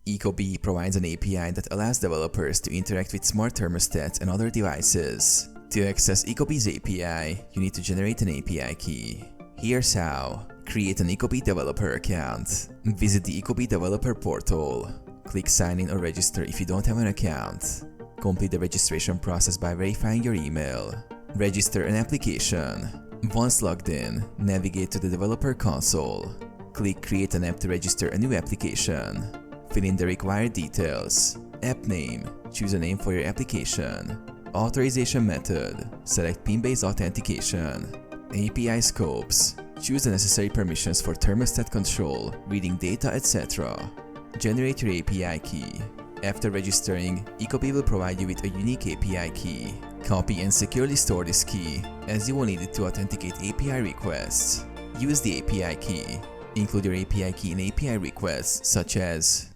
Ecobee provides an API that allows developers to interact with smart thermostats and other devices. To access Ecobee's API, you need to generate an API key. Here's how. Create an Ecobee developer account. Visit the Ecobee developer portal. Click sign in or register if you don't have an account. Complete the registration process by verifying your email. Register an application. Once logged in, navigate to the developer console. Click Create an app to register a new application. Fill in the required details. App name. Choose a name for your application. Authorization method. Select PIN-based authentication. API scopes. Choose the necessary permissions for thermostat control, reading data, etc. Generate your API key. After registering, Ecobee will provide you with a unique API key. Copy and securely store this key, as you will need it to authenticate API requests. Use the API key. Include your API key in API requests, such as